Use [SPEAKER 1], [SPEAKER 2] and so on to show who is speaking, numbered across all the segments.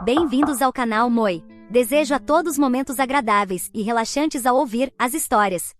[SPEAKER 1] Bem-vindos ao canal Moi. Desejo a todos momentos agradáveis e relaxantes ao ouvir as histórias.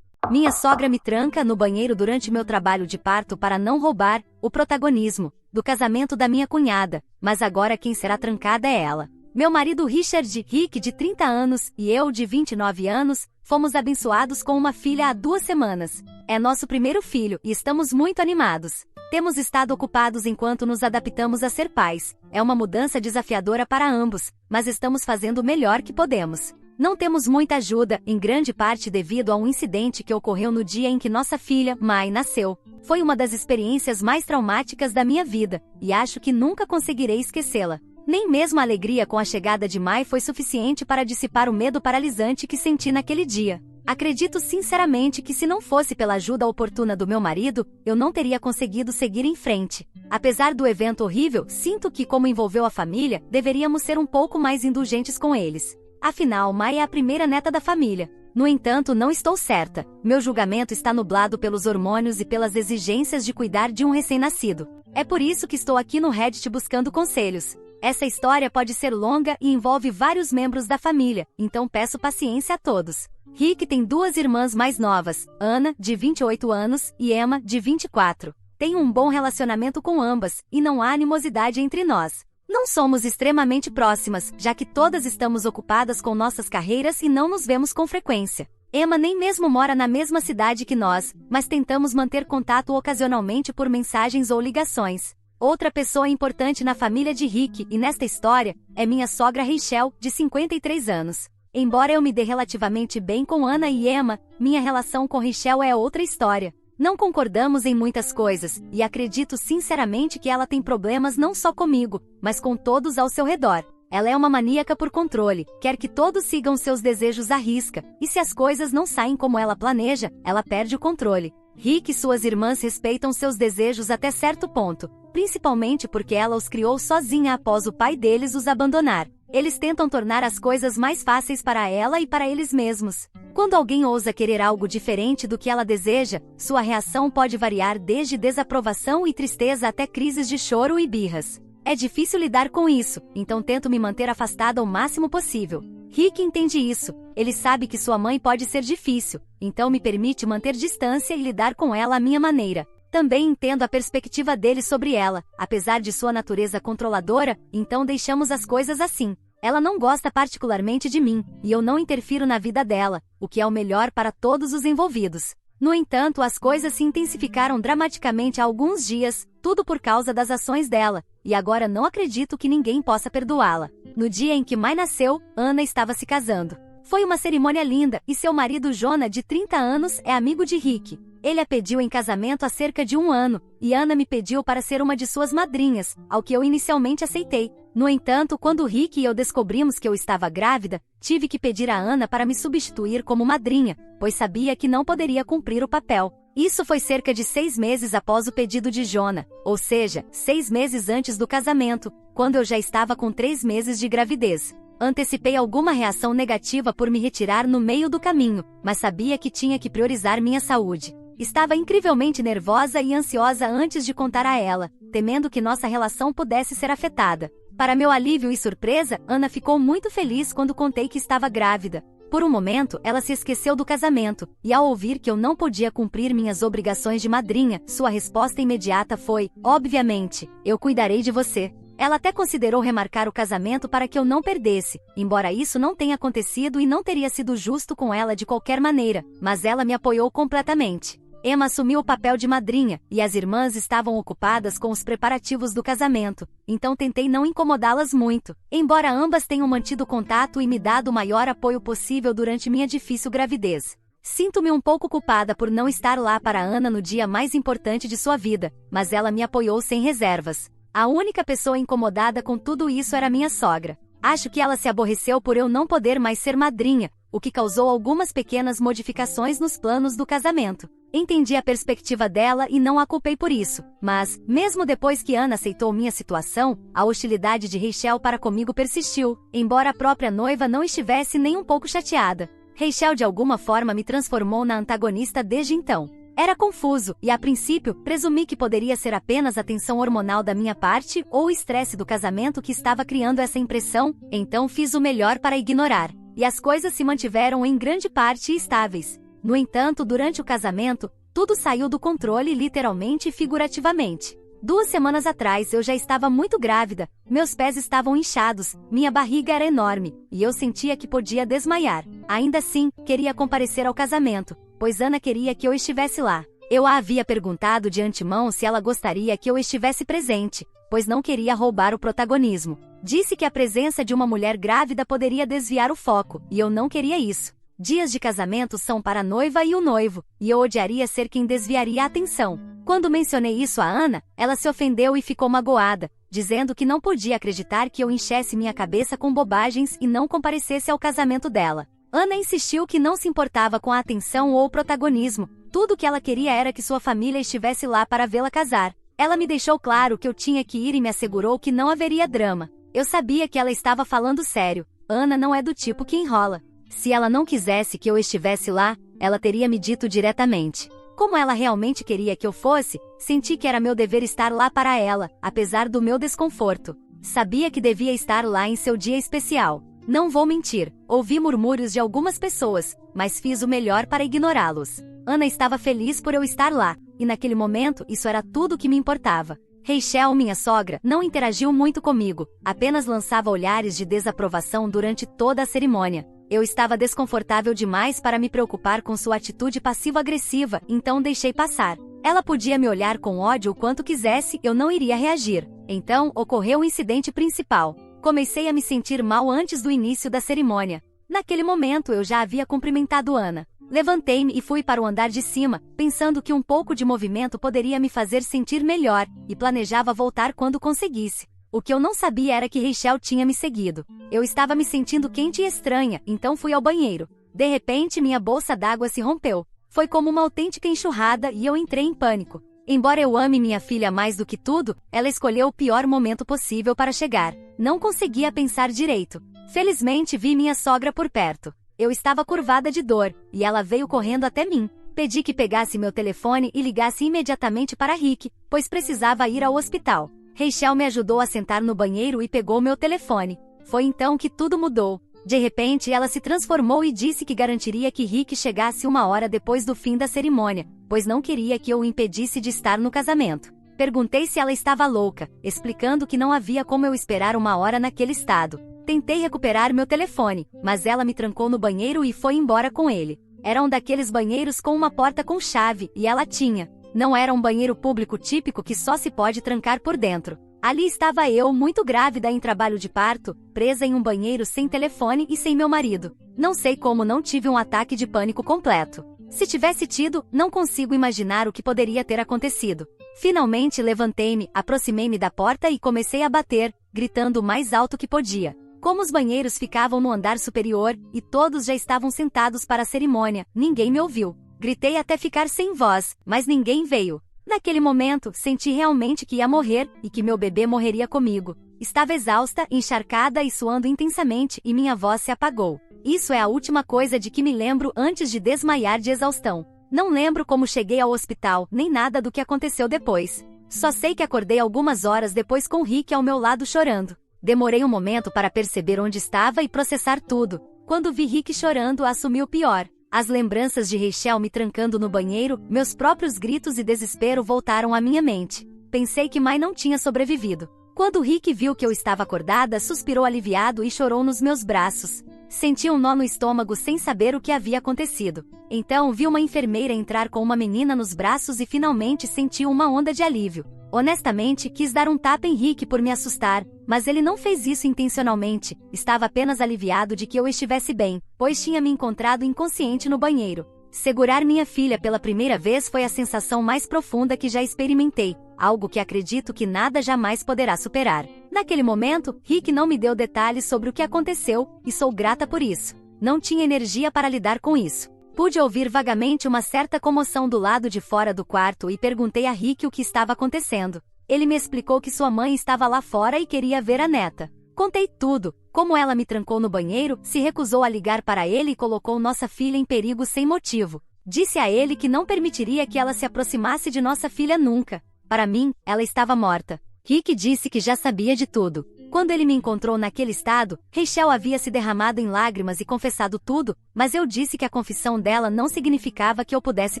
[SPEAKER 1] Minha sogra me tranca no banheiro durante meu trabalho de parto para não roubar o protagonismo do casamento da minha cunhada, mas agora quem será trancada é ela. Meu marido Richard Rick, de 30 anos, e eu, de 29 anos, fomos abençoados com uma filha há 2 semanas. É nosso primeiro filho e estamos muito animados. Temos estado ocupados enquanto nos adaptamos a ser pais. É uma mudança desafiadora para ambos, mas estamos fazendo o melhor que podemos. Não temos muita ajuda, em grande parte devido a um incidente que ocorreu no dia em que nossa filha, Mai, nasceu. Foi uma das experiências mais traumáticas da minha vida, e acho que nunca conseguirei esquecê-la. Nem mesmo a alegria com a chegada de Mai foi suficiente para dissipar o medo paralisante que senti naquele dia. Acredito sinceramente que se não fosse pela ajuda oportuna do meu marido, eu não teria conseguido seguir em frente. Apesar do evento horrível, sinto que, como envolveu a família, deveríamos ser um pouco mais indulgentes com eles. Afinal, Mai é a primeira neta da família. No entanto, não estou certa. Meu julgamento está nublado pelos hormônios e pelas exigências de cuidar de um recém-nascido. É por isso que estou aqui no Reddit buscando conselhos. Essa história pode ser longa e envolve vários membros da família, então peço paciência a todos. Rick tem 2 irmãs mais novas, Ana, de 28 anos, e Emma, de 24. Tenho um bom relacionamento com ambas, e não há animosidade entre nós. Não somos extremamente próximas, já que todas estamos ocupadas com nossas carreiras e não nos vemos com frequência. Emma nem mesmo mora na mesma cidade que nós, mas tentamos manter contato ocasionalmente por mensagens ou ligações. Outra pessoa importante na família de Rick, e nesta história, é minha sogra Rachel, de 53 anos. Embora eu me dê relativamente bem com Ana e Emma, minha relação com Rachel é outra história. Não concordamos em muitas coisas, e acredito sinceramente que ela tem problemas não só comigo, mas com todos ao seu redor. Ela é uma maníaca por controle, quer que todos sigam seus desejos à risca, e se as coisas não saem como ela planeja, ela perde o controle. Rick e suas irmãs respeitam seus desejos até certo ponto, principalmente porque ela os criou sozinha após o pai deles os abandonar. Eles tentam tornar as coisas mais fáceis para ela e para eles mesmos. Quando alguém ousa querer algo diferente do que ela deseja, sua reação pode variar desde desaprovação e tristeza até crises de choro e birras. É difícil lidar com isso, então tento me manter afastada o máximo possível. Rick entende isso. Ele sabe que sua mãe pode ser difícil, então me permite manter distância e lidar com ela à minha maneira. Também entendo a perspectiva dele sobre ela, apesar de sua natureza controladora, então deixamos as coisas assim. Ela não gosta particularmente de mim, e eu não interfiro na vida dela, o que é o melhor para todos os envolvidos. No entanto, as coisas se intensificaram dramaticamente há alguns dias, tudo por causa das ações dela, e agora não acredito que ninguém possa perdoá-la. No dia em que Mai nasceu, Ana estava se casando. Foi uma cerimônia linda, e seu marido Jonah, de 30 anos, é amigo de Rick. Ele a pediu em casamento há cerca de 1 ano, e Ana me pediu para ser uma de suas madrinhas, ao que eu inicialmente aceitei. No entanto, quando Rick e eu descobrimos que eu estava grávida, tive que pedir a Ana para me substituir como madrinha, pois sabia que não poderia cumprir o papel. Isso foi cerca de 6 meses após o pedido de Jonah, ou seja, 6 meses antes do casamento, quando eu já estava com 3 meses de gravidez. Antecipei alguma reação negativa por me retirar no meio do caminho, mas sabia que tinha que priorizar minha saúde. Estava incrivelmente nervosa e ansiosa antes de contar a ela, temendo que nossa relação pudesse ser afetada. Para meu alívio e surpresa, Ana ficou muito feliz quando contei que estava grávida. Por um momento, ela se esqueceu do casamento, e ao ouvir que eu não podia cumprir minhas obrigações de madrinha, sua resposta imediata foi: obviamente, eu cuidarei de você. Ela até considerou remarcar o casamento para que eu não perdesse, embora isso não tenha acontecido e não teria sido justo com ela de qualquer maneira, mas ela me apoiou completamente. Emma assumiu o papel de madrinha, e as irmãs estavam ocupadas com os preparativos do casamento, então tentei não incomodá-las muito, embora ambas tenham mantido contato e me dado o maior apoio possível durante minha difícil gravidez. Sinto-me um pouco culpada por não estar lá para Ana no dia mais importante de sua vida, mas ela me apoiou sem reservas. A única pessoa incomodada com tudo isso era minha sogra. Acho que ela se aborreceu por eu não poder mais ser madrinha, o que causou algumas pequenas modificações nos planos do casamento. Entendi a perspectiva dela e não a culpei por isso, mas, mesmo depois que Ana aceitou minha situação, a hostilidade de Rachel para comigo persistiu, embora a própria noiva não estivesse nem um pouco chateada. Rachel de alguma forma me transformou na antagonista desde então. Era confuso, e a princípio, presumi que poderia ser apenas a tensão hormonal da minha parte ou o estresse do casamento que estava criando essa impressão, então fiz o melhor para ignorar. E as coisas se mantiveram em grande parte estáveis. No entanto, durante o casamento, tudo saiu do controle literalmente e figurativamente. 2 semanas atrás eu já estava muito grávida, meus pés estavam inchados, minha barriga era enorme, e eu sentia que podia desmaiar. Ainda assim, queria comparecer ao casamento, pois Ana queria que eu estivesse lá. Eu a havia perguntado de antemão se ela gostaria que eu estivesse presente, pois não queria roubar o protagonismo. Disse que a presença de uma mulher grávida poderia desviar o foco, e eu não queria isso. Dias de casamento são para a noiva e o noivo, e eu odiaria ser quem desviaria a atenção. Quando mencionei isso a Ana, ela se ofendeu e ficou magoada, dizendo que não podia acreditar que eu enchesse minha cabeça com bobagens e não comparecesse ao casamento dela. Ana insistiu que não se importava com a atenção ou o protagonismo, tudo que ela queria era que sua família estivesse lá para vê-la casar. Ela me deixou claro que eu tinha que ir e me assegurou que não haveria drama. Eu sabia que ela estava falando sério. Ana não é do tipo que enrola. Se ela não quisesse que eu estivesse lá, ela teria me dito diretamente. Como ela realmente queria que eu fosse, senti que era meu dever estar lá para ela, apesar do meu desconforto. Sabia que devia estar lá em seu dia especial. Não vou mentir, ouvi murmúrios de algumas pessoas, mas fiz o melhor para ignorá-los. Ana estava feliz por eu estar lá, e naquele momento isso era tudo que me importava. Rachel, minha sogra, não interagiu muito comigo, apenas lançava olhares de desaprovação durante toda a cerimônia. Eu estava desconfortável demais para me preocupar com sua atitude passivo-agressiva, então deixei passar. Ela podia me olhar com ódio o quanto quisesse, eu não iria reagir. Então, ocorreu o incidente principal. Comecei a me sentir mal antes do início da cerimônia. Naquele momento eu já havia cumprimentado Ana. Levantei-me e fui para o andar de cima, pensando que um pouco de movimento poderia me fazer sentir melhor, e planejava voltar quando conseguisse. O que eu não sabia era que Rachel tinha me seguido. Eu estava me sentindo quente e estranha, então fui ao banheiro. De repente, minha bolsa d'água se rompeu. Foi como uma autêntica enxurrada e eu entrei em pânico. Embora eu ame minha filha mais do que tudo, ela escolheu o pior momento possível para chegar. Não conseguia pensar direito. Felizmente vi minha sogra por perto. Eu estava curvada de dor, e ela veio correndo até mim. Pedi que pegasse meu telefone e ligasse imediatamente para Rick, pois precisava ir ao hospital. Rachel me ajudou a sentar no banheiro e pegou meu telefone. Foi então que tudo mudou. De repente ela se transformou e disse que garantiria que Rick chegasse 1 hora depois do fim da cerimônia, pois não queria que eu o impedisse de estar no casamento. Perguntei se ela estava louca, explicando que não havia como eu esperar 1 hora naquele estado. Tentei recuperar meu telefone, mas ela me trancou no banheiro e foi embora com ele. Era um daqueles banheiros com uma porta com chave, e ela tinha. Não era um banheiro público típico que só se pode trancar por dentro. Ali estava eu, muito grávida em trabalho de parto, presa em um banheiro sem telefone e sem meu marido. Não sei como não tive um ataque de pânico completo. Se tivesse tido, não consigo imaginar o que poderia ter acontecido. Finalmente levantei-me, aproximei-me da porta e comecei a bater, gritando o mais alto que podia. Como os banheiros ficavam no andar superior, e todos já estavam sentados para a cerimônia, ninguém me ouviu. Gritei até ficar sem voz, mas ninguém veio. Naquele momento, senti realmente que ia morrer, e que meu bebê morreria comigo. Estava exausta, encharcada e suando intensamente, e minha voz se apagou. Isso é a última coisa de que me lembro antes de desmaiar de exaustão. Não lembro como cheguei ao hospital, nem nada do que aconteceu depois. Só sei que acordei algumas horas depois com Rick ao meu lado chorando. Demorei um momento para perceber onde estava e processar tudo. Quando vi Rick chorando, assumi o pior. As lembranças de Rachel me trancando no banheiro, meus próprios gritos e desespero voltaram à minha mente. Pensei que Mai não tinha sobrevivido. Quando Rick viu que eu estava acordada, suspirou aliviado e chorou nos meus braços. Senti um nó no estômago sem saber o que havia acontecido. Então vi uma enfermeira entrar com uma menina nos braços e finalmente senti uma onda de alívio. Honestamente, quis dar um tapa em Rick por me assustar, mas ele não fez isso intencionalmente, estava apenas aliviado de que eu estivesse bem, pois tinha me encontrado inconsciente no banheiro. Segurar minha filha pela primeira vez foi a sensação mais profunda que já experimentei, algo que acredito que nada jamais poderá superar. Naquele momento, Rick não me deu detalhes sobre o que aconteceu, e sou grata por isso. Não tinha energia para lidar com isso. Pude ouvir vagamente uma certa comoção do lado de fora do quarto e perguntei a Rick o que estava acontecendo. Ele me explicou que sua mãe estava lá fora e queria ver a neta. Contei tudo, como ela me trancou no banheiro, se recusou a ligar para ele e colocou nossa filha em perigo sem motivo. Disse a ele que não permitiria que ela se aproximasse de nossa filha nunca. Para mim, ela estava morta. Rick disse que já sabia de tudo. Quando ele me encontrou naquele estado, Rachel havia se derramado em lágrimas e confessado tudo, mas eu disse que a confissão dela não significava que eu pudesse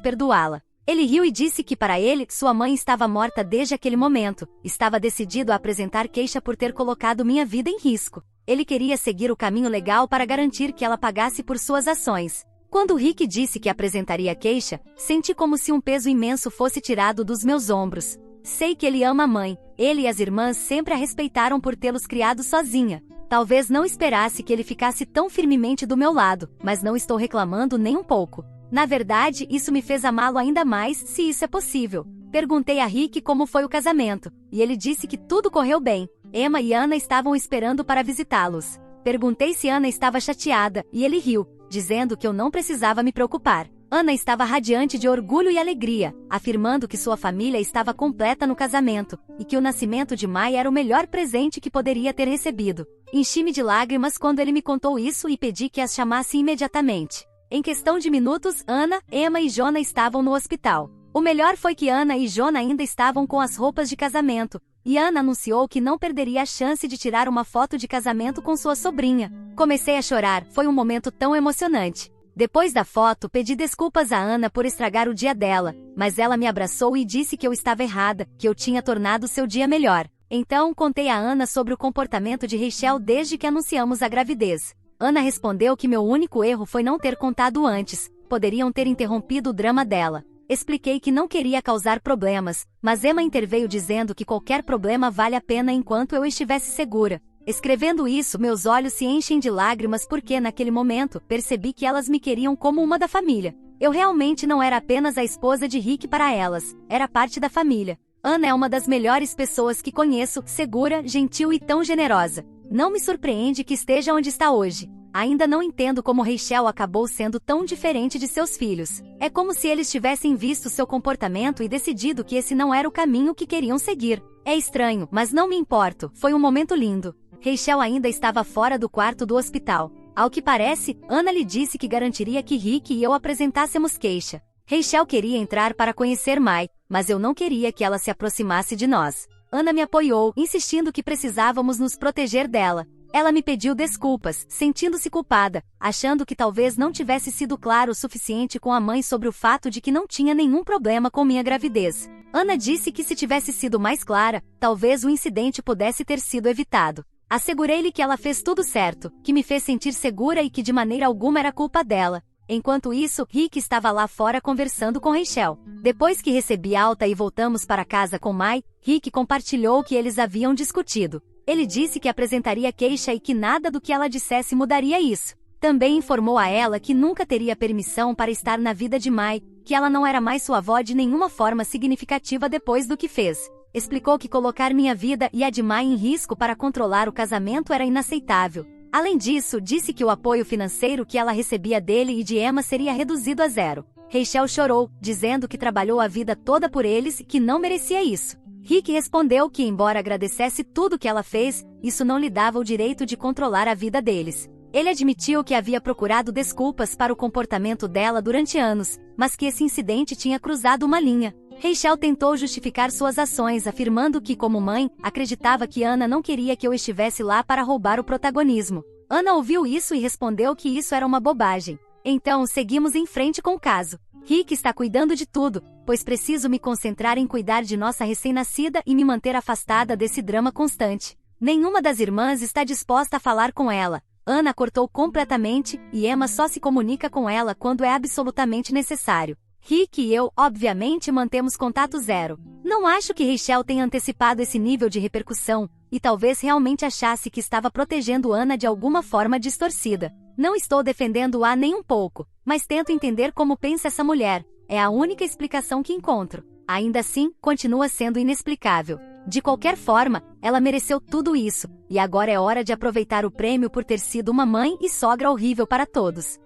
[SPEAKER 1] perdoá-la. Ele riu e disse que para ele, sua mãe estava morta desde aquele momento. Estava decidido a apresentar queixa por ter colocado minha vida em risco. Ele queria seguir o caminho legal para garantir que ela pagasse por suas ações. Quando Rick disse que apresentaria queixa, senti como se um peso imenso fosse tirado dos meus ombros. Sei que ele ama a mãe. Ele e as irmãs sempre a respeitaram por tê-los criado sozinha. Talvez não esperasse que ele ficasse tão firmemente do meu lado, mas não estou reclamando nem um pouco. Na verdade, isso me fez amá-lo ainda mais, se isso é possível. Perguntei a Rick como foi o casamento, e ele disse que tudo correu bem. Emma e Ana estavam esperando para visitá-los. Perguntei se Ana estava chateada, e ele riu, dizendo que eu não precisava me preocupar. Ana estava radiante de orgulho e alegria, afirmando que sua família estava completa no casamento, e que o nascimento de Mai era o melhor presente que poderia ter recebido. Enchi-me de lágrimas quando ele me contou isso e pedi que as chamasse imediatamente. Em questão de minutos, Ana, Emma e Jonah estavam no hospital. O melhor foi que Ana e Jonah ainda estavam com as roupas de casamento, e Ana anunciou que não perderia a chance de tirar uma foto de casamento com sua sobrinha. Comecei a chorar, foi um momento tão emocionante. Depois da foto, pedi desculpas a Ana por estragar o dia dela, mas ela me abraçou e disse que eu estava errada, que eu tinha tornado seu dia melhor. Então, contei a Ana sobre o comportamento de Rachel desde que anunciamos a gravidez. Ana respondeu que meu único erro foi não ter contado antes, poderiam ter interrompido o drama dela. Expliquei que não queria causar problemas, mas Emma interveio dizendo que qualquer problema vale a pena enquanto eu estivesse segura. Escrevendo isso, meus olhos se enchem de lágrimas porque, naquele momento, percebi que elas me queriam como uma da família. Eu realmente não era apenas a esposa de Rick para elas, era parte da família. Ana é uma das melhores pessoas que conheço, segura, gentil e tão generosa. Não me surpreende que esteja onde está hoje. Ainda não entendo como Rachel acabou sendo tão diferente de seus filhos. É como se eles tivessem visto seu comportamento e decidido que esse não era o caminho que queriam seguir. É estranho, mas não me importo, foi um momento lindo. Rachel ainda estava fora do quarto do hospital. Ao que parece, Ana lhe disse que garantiria que Rick e eu apresentássemos queixa. Rachel queria entrar para conhecer Mai, mas eu não queria que ela se aproximasse de nós. Ana me apoiou, insistindo que precisávamos nos proteger dela. Ela me pediu desculpas, sentindo-se culpada, achando que talvez não tivesse sido claro o suficiente com a mãe sobre o fato de que não tinha nenhum problema com minha gravidez. Ana disse que se tivesse sido mais clara, talvez o incidente pudesse ter sido evitado. Assegurei-lhe que ela fez tudo certo, que me fez sentir segura e que de maneira alguma era culpa dela. Enquanto isso, Rick estava lá fora conversando com Rachel. Depois que recebi alta e voltamos para casa com Mai, Rick compartilhou o que eles haviam discutido. Ele disse que apresentaria queixa e que nada do que ela dissesse mudaria isso. Também informou a ela que nunca teria permissão para estar na vida de Mai, que ela não era mais sua avó de nenhuma forma significativa depois do que fez. Explicou que colocar minha vida e a de Mai em risco para controlar o casamento era inaceitável. Além disso, disse que o apoio financeiro que ela recebia dele e de Emma seria reduzido a zero. Rachel chorou, dizendo que trabalhou a vida toda por eles e que não merecia isso. Rick respondeu que, embora agradecesse tudo que ela fez, isso não lhe dava o direito de controlar a vida deles. Ele admitiu que havia procurado desculpas para o comportamento dela durante anos, mas que esse incidente tinha cruzado uma linha. Rachel tentou justificar suas ações, afirmando que, como mãe, acreditava que Ana não queria que eu estivesse lá para roubar o protagonismo. Ana ouviu isso e respondeu que isso era uma bobagem. Então, seguimos em frente com o caso. Rick está cuidando de tudo, pois preciso me concentrar em cuidar de nossa recém-nascida e me manter afastada desse drama constante. Nenhuma das irmãs está disposta a falar com ela. Ana cortou completamente, e Emma só se comunica com ela quando é absolutamente necessário. Rick e eu, obviamente, mantemos contato zero. Não acho que Rachel tenha antecipado esse nível de repercussão, e talvez realmente achasse que estava protegendo Ana de alguma forma distorcida. Não estou defendendo-a nem um pouco, mas tento entender como pensa essa mulher. É a única explicação que encontro. Ainda assim, continua sendo inexplicável. De qualquer forma, ela mereceu tudo isso, e agora é hora de aproveitar o prêmio por ter sido uma mãe e sogra horrível para todos.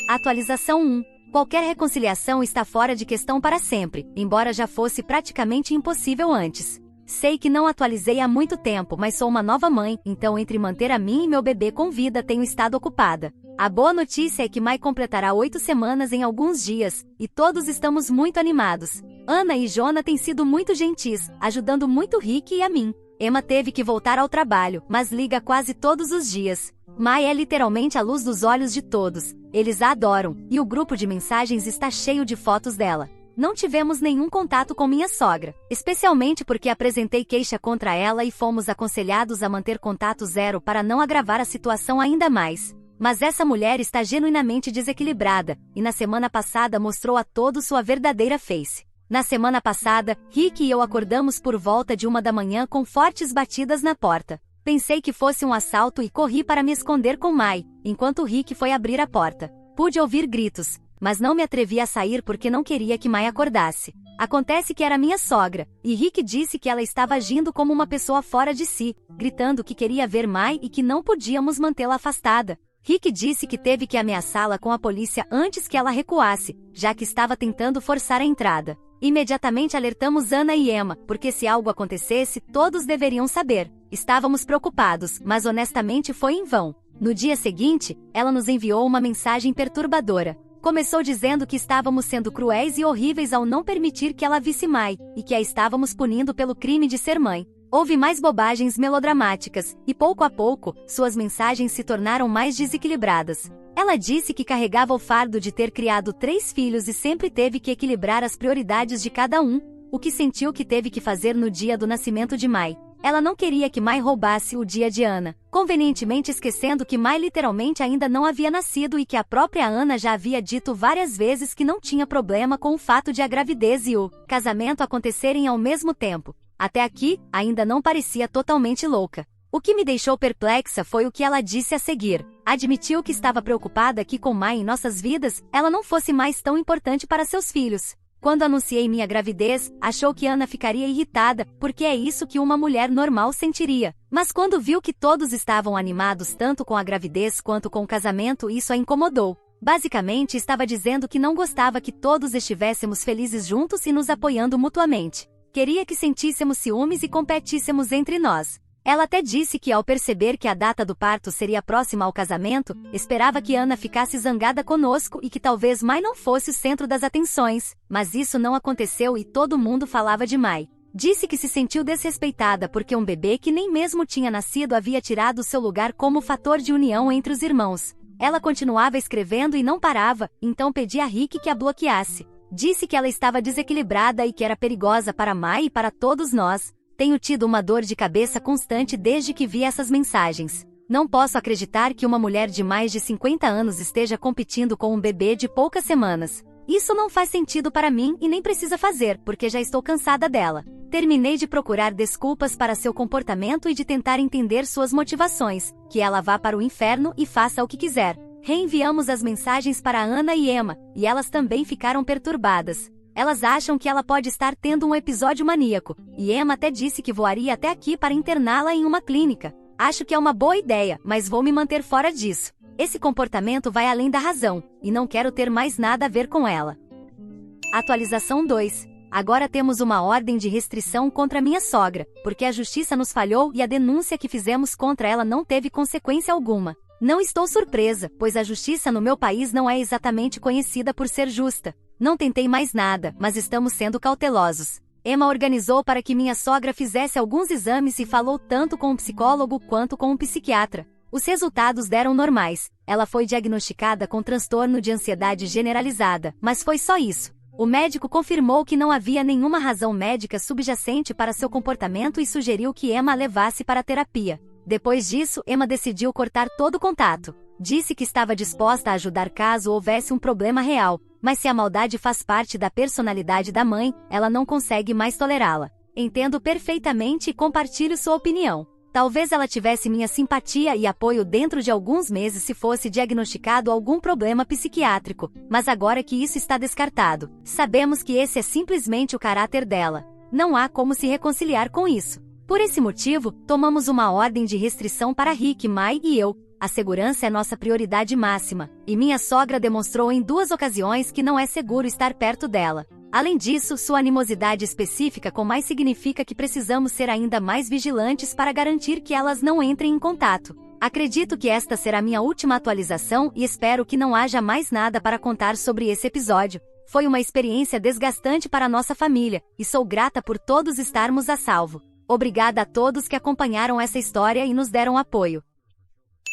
[SPEAKER 1] Atualização 1. Qualquer reconciliação está fora de questão para sempre, embora já fosse praticamente impossível antes. Sei que não atualizei há muito tempo, mas sou uma nova mãe, então entre manter a mim e meu bebê com vida tenho estado ocupada. A boa notícia é que Mai completará 8 semanas em alguns dias, e todos estamos muito animados. Ana e Jonah têm sido muito gentis, ajudando muito Rick e a mim. Emma teve que voltar ao trabalho, mas liga quase todos os dias. Mai é literalmente a luz dos olhos de todos. Eles a adoram, e o grupo de mensagens está cheio de fotos dela. Não tivemos nenhum contato com minha sogra, especialmente porque apresentei queixa contra ela e fomos aconselhados a manter contato zero para não agravar a situação ainda mais. Mas essa mulher está genuinamente desequilibrada, e na semana passada mostrou a todos sua verdadeira face. Na semana passada, Rick e eu acordamos por volta de 1 da manhã com fortes batidas na porta. Pensei que fosse um assalto e corri para me esconder com Mai, enquanto Rick foi abrir a porta. Pude ouvir gritos, mas não me atrevi a sair porque não queria que Mai acordasse. Acontece que era minha sogra, e Rick disse que ela estava agindo como uma pessoa fora de si, gritando que queria ver Mai e que não podíamos mantê-la afastada. Rick disse que teve que ameaçá-la com a polícia antes que ela recuasse, já que estava tentando forçar a entrada. Imediatamente alertamos Ana e Emma, porque se algo acontecesse, todos deveriam saber. Estávamos preocupados, mas honestamente foi em vão. No dia seguinte, ela nos enviou uma mensagem perturbadora. Começou dizendo que estávamos sendo cruéis e horríveis ao não permitir que ela visse Mai, e que a estávamos punindo pelo crime de ser mãe. Houve mais bobagens melodramáticas, e pouco a pouco, suas mensagens se tornaram mais desequilibradas. Ela disse que carregava o fardo de ter criado 3 filhos e sempre teve que equilibrar as prioridades de cada um, o que sentiu que teve que fazer no dia do nascimento de Mai. Ela não queria que Mai roubasse o dia de Ana, convenientemente esquecendo que Mai literalmente ainda não havia nascido e que a própria Ana já havia dito várias vezes que não tinha problema com o fato de a gravidez e o casamento acontecerem ao mesmo tempo. Até aqui, ainda não parecia totalmente louca. O que me deixou perplexa foi o que ela disse a seguir. Admitiu que estava preocupada que com Mai em nossas vidas, ela não fosse mais tão importante para seus filhos. Quando anunciei minha gravidez, achou que Ana ficaria irritada, porque é isso que uma mulher normal sentiria. Mas quando viu que todos estavam animados tanto com a gravidez quanto com o casamento, isso a incomodou. Basicamente, estava dizendo que não gostava que todos estivéssemos felizes juntos e nos apoiando mutuamente. Queria que sentíssemos ciúmes e competíssemos entre nós. Ela até disse que ao perceber que a data do parto seria próxima ao casamento, esperava que Ana ficasse zangada conosco e que talvez Mai não fosse o centro das atenções, mas isso não aconteceu e todo mundo falava de Mai. Disse que se sentiu desrespeitada porque um bebê que nem mesmo tinha nascido havia tirado seu lugar como fator de união entre os irmãos. Ela continuava escrevendo e não parava, então pedi a Rick que a bloqueasse. Disse que ela estava desequilibrada e que era perigosa para Mai e para todos nós. Tenho tido uma dor de cabeça constante desde que vi essas mensagens. Não posso acreditar que uma mulher de mais de 50 anos esteja competindo com um bebê de poucas semanas. Isso não faz sentido para mim e nem precisa fazer, porque já estou cansada dela. Terminei de procurar desculpas para seu comportamento e de tentar entender suas motivações, que ela vá para o inferno e faça o que quiser. Reenviamos as mensagens para Ana e Emma, e elas também ficaram perturbadas. Elas acham que ela pode estar tendo um episódio maníaco, e Emma até disse que voaria até aqui para interná-la em uma clínica. Acho que é uma boa ideia, mas vou me manter fora disso. Esse comportamento vai além da razão, e não quero ter mais nada a ver com ela. Atualização 2. Agora temos uma ordem de restrição contra minha sogra, porque a justiça nos falhou e a denúncia que fizemos contra ela não teve consequência alguma. Não estou surpresa, pois a justiça no meu país não é exatamente conhecida por ser justa. Não tentei mais nada, mas estamos sendo cautelosos. Emma organizou para que minha sogra fizesse alguns exames e falou tanto com um psicólogo quanto com um psiquiatra. Os resultados deram normais. Ela foi diagnosticada com transtorno de ansiedade generalizada, mas foi só isso. O médico confirmou que não havia nenhuma razão médica subjacente para seu comportamento e sugeriu que Emma a levasse para a terapia. Depois disso, Emma decidiu cortar todo o contato. Disse que estava disposta a ajudar caso houvesse um problema real, mas se a maldade faz parte da personalidade da mãe, ela não consegue mais tolerá-la. Entendo perfeitamente e compartilho sua opinião. Talvez ela tivesse minha simpatia e apoio dentro de alguns meses se fosse diagnosticado algum problema psiquiátrico, mas agora que isso está descartado, sabemos que esse é simplesmente o caráter dela. Não há como se reconciliar com isso. Por esse motivo, tomamos uma ordem de restrição para Rick, Mai e eu. A segurança é nossa prioridade máxima, e minha sogra demonstrou em 2 ocasiões que não é seguro estar perto dela. Além disso, sua animosidade específica com Mai significa que precisamos ser ainda mais vigilantes para garantir que elas não entrem em contato. Acredito que esta será minha última atualização e espero que não haja mais nada para contar sobre esse episódio. Foi uma experiência desgastante para nossa família, e sou grata por todos estarmos a salvo. Obrigada a todos que acompanharam essa história e nos deram apoio.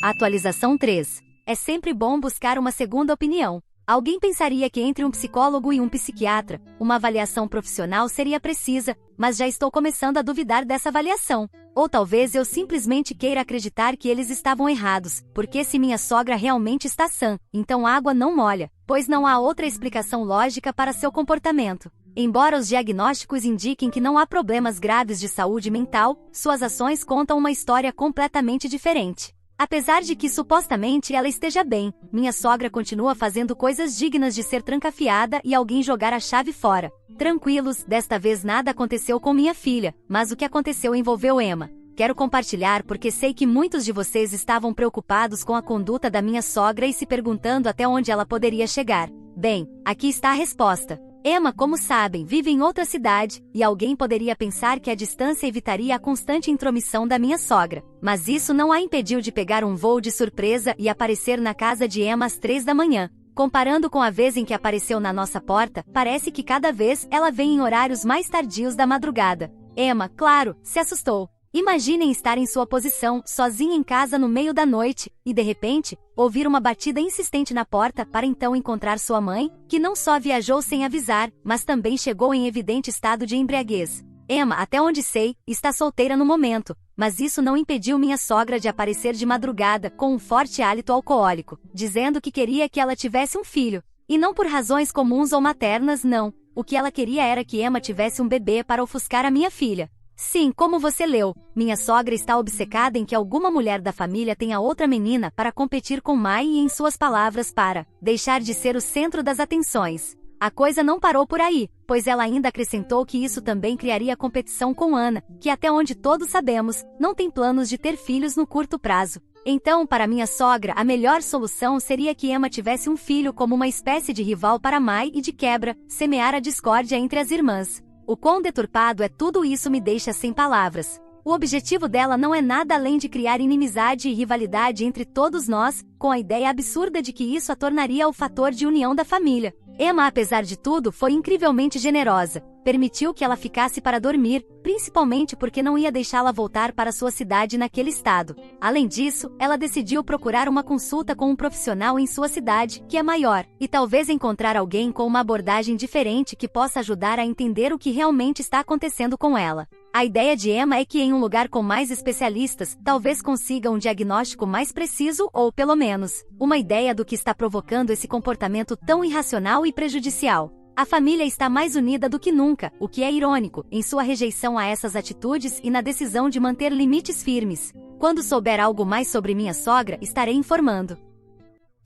[SPEAKER 1] Atualização 3. É sempre bom buscar uma segunda opinião. Alguém pensaria que entre um psicólogo e um psiquiatra, uma avaliação profissional seria precisa, mas já estou começando a duvidar dessa avaliação. Ou talvez eu simplesmente queira acreditar que eles estavam errados, porque se minha sogra realmente está sã, então água não molha, pois não há outra explicação lógica para seu comportamento. Embora os diagnósticos indiquem que não há problemas graves de saúde mental, suas ações contam uma história completamente diferente. Apesar de que supostamente ela esteja bem, minha sogra continua fazendo coisas dignas de ser trancafiada e alguém jogar a chave fora. Tranquilos, desta vez nada aconteceu com minha filha, mas o que aconteceu envolveu Emma. Quero compartilhar porque sei que muitos de vocês estavam preocupados com a conduta da minha sogra e se perguntando até onde ela poderia chegar. Bem, aqui está a resposta. Emma, como sabem, vive em outra cidade, e alguém poderia pensar que a distância evitaria a constante intromissão da minha sogra. Mas isso não a impediu de pegar um voo de surpresa e aparecer na casa de Emma às 3 da manhã. Comparando com a vez em que apareceu na nossa porta, parece que cada vez ela vem em horários mais tardios da madrugada. Emma, claro, se assustou. Imaginem estar em sua posição, sozinha em casa no meio da noite, e de repente, ouvir uma batida insistente na porta para então encontrar sua mãe, que não só viajou sem avisar, mas também chegou em evidente estado de embriaguez. Emma, até onde sei, está solteira no momento, mas isso não impediu minha sogra de aparecer de madrugada com um forte hálito alcoólico, dizendo que queria que ela tivesse um filho. E não por razões comuns ou maternas, não. O que ela queria era que Emma tivesse um bebê para ofuscar a minha filha. Sim, como você leu, minha sogra está obcecada em que alguma mulher da família tenha outra menina para competir com Mai e, em suas palavras, para deixar de ser o centro das atenções. A coisa não parou por aí, pois ela ainda acrescentou que isso também criaria competição com Ana, que até onde todos sabemos, não tem planos de ter filhos no curto prazo. Então, para minha sogra, a melhor solução seria que Emma tivesse um filho como uma espécie de rival para Mai e, de quebra, semear a discórdia entre as irmãs. O quão deturpado é tudo isso me deixa sem palavras. O objetivo dela não é nada além de criar inimizade e rivalidade entre todos nós, com a ideia absurda de que isso a tornaria o fator de união da família. Emma, apesar de tudo, foi incrivelmente generosa. Permitiu que ela ficasse para dormir, principalmente porque não ia deixá-la voltar para sua cidade naquele estado. Além disso, ela decidiu procurar uma consulta com um profissional em sua cidade, que é maior, e talvez encontrar alguém com uma abordagem diferente que possa ajudar a entender o que realmente está acontecendo com ela. A ideia de Emma é que em um lugar com mais especialistas, talvez consiga um diagnóstico mais preciso ou, pelo menos, uma ideia do que está provocando esse comportamento tão irracional e prejudicial. A família está mais unida do que nunca, o que é irônico, em sua rejeição a essas atitudes e na decisão de manter limites firmes. Quando souber algo mais sobre minha sogra, estarei informando.